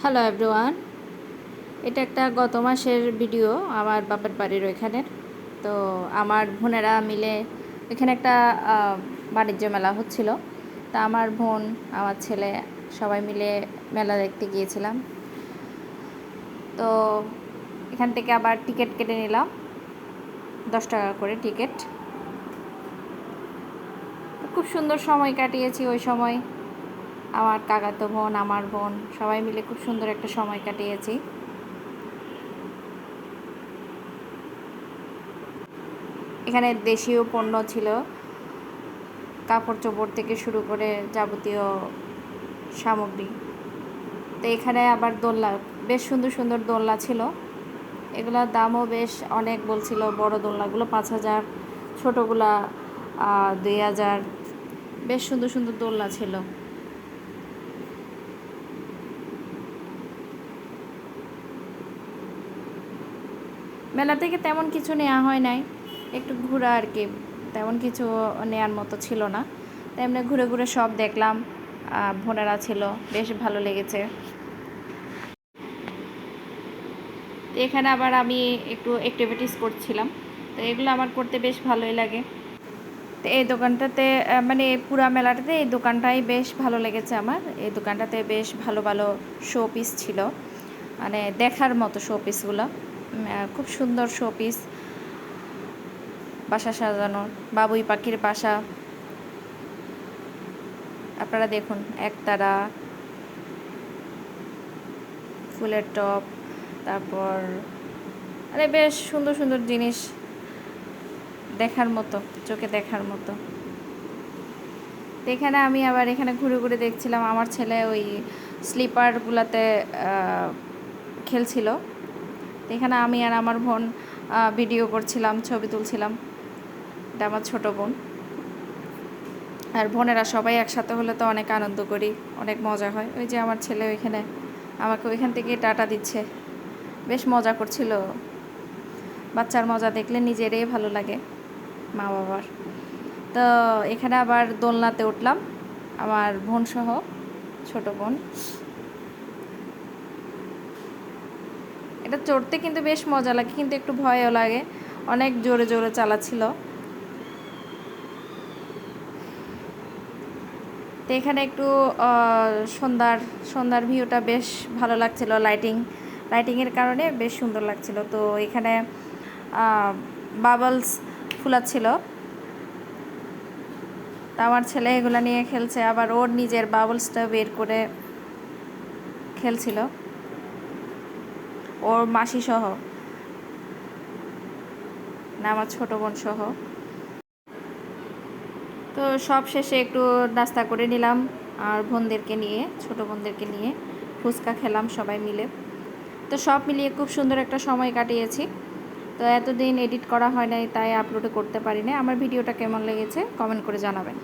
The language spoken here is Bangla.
হ্যালো এভরিওয়ান, এটা একটা গত মাসের ভিডিও আমার বাপের বাড়ির ওইখানের। তো আমার বোনেরা মিলে এখানে একটা বাণিজ্য মেলা হচ্ছিল। তা আমার বোন, আমার ছেলে সবাই মিলে মেলা দেখতে গিয়েছিলাম। তো এখান থেকে আবার টিকিট কেটে নিলাম, 10 টাকা করে টিকিট। খুব সুন্দর সময় কাটিয়েছি ওই সময়। আমার কাকাতো বোন, আমার বোন সবাই মিলে খুব সুন্দর একটা সময় কাটিয়েছি। এখানে দেশীয় পণ্য ছিল, কাপড় চোপড় থেকে শুরু করে যাবতীয় সামগ্রী। তো এখানে আবার দোলনা, বেশ সুন্দর সুন্দর দোলনা ছিল। এগুলোর দামও বেশ অনেক বলছিল। বড় দোলনাগুলো 5,000, ছোটোগুলা 2,000। বেশ সুন্দর সুন্দর দোলনা ছিল। মেলা থেকে তেমন কিছু নেওয়া হয় নাই, একটু ঘোরা আর কি। তেমন কিছু নেওয়ার মতো ছিল না। তেমনি ঘুরে ঘুরে সব দেখলাম। বোনেরা ছিল, বেশ ভালো লেগেছে। তো এখানে আবার আমি একটু অ্যাক্টিভিটিস করছিলাম। তো এগুলো আমার করতে বেশ ভালোই লাগে। তো এই দোকানটাতে মানে পুরা মেলাটাতে এই দোকানটাই বেশ ভালো লেগেছে আমার। এই দোকানটাতে বেশ ভালো ভালো শো পিস ছিল, মানে দেখার মতো শো পিসগুলো। খুব সুন্দর শো পিস, বাসা সাজানোর, বাবুই পাখির বাসা। আপনারা দেখুন, একতারা, ফুলের টপ, তারপর আরে বেশ সুন্দর সুন্দর জিনিস, দেখার মতো, চোখে দেখার মতো। তো এখানে আমি আবার এখানে ঘুরে ঘুরে দেখছিলাম। আমার ছেলে ওই স্লিপারগুলোতে খেলছিল। তো এখানে আমি আর আমার বোন ভিডিও করছিলাম, ছবি তুলছিলাম। এটা আমার ছোটো বোন। আর বোনেরা সবাই একসাথে হলে তো অনেক আনন্দ করি, অনেক মজা হয়। ওই যে আমার ছেলে ওইখানে আমাকে ওইখান থেকে টাটা দিচ্ছে, বেশ মজা করছিল। বাচ্চার মজা দেখলে নিজেরই ভালো লাগে, মা বাবার। তো এখানে আবার দোলনাতে উঠলাম আমার বোন সহ, ছোটো বোন। এটা চড়তে কিন্তু বেশ মজা লাগে, কিন্তু একটু ভয়ও লাগে। অনেক জোরে জোরে চালাচ্ছিল। তো এখানে একটু সন্ধ্যার ভিউটা বেশ ভালো লাগছিল। লাইটিংয়ের কারণে বেশ সুন্দর লাগছিল। তো এখানে বাবলস ফুলাচ্ছিল। তা আমার ছেলে এগুলো নিয়ে খেলছে, আবার ওর নিজের বাবলসটা বের করে খেলছিল, ওর মাসি সহ, না আমার ছোটো বোন সহ। তো সব শেষে একটু নাস্তা করে নিলাম আর বোনদেরকে নিয়ে, ছোটো বোনদেরকে নিয়ে ফুচকা খেলাম সবাই মিলে। তো সব মিলিয়ে খুব সুন্দর একটা সময় কাটিয়েছি। তো এতদিন এডিট করা হয় নাই, তাই আপলোড করতে পারি না। আমার ভিডিওটা কেমন লেগেছে কমেন্ট করে জানাবেন।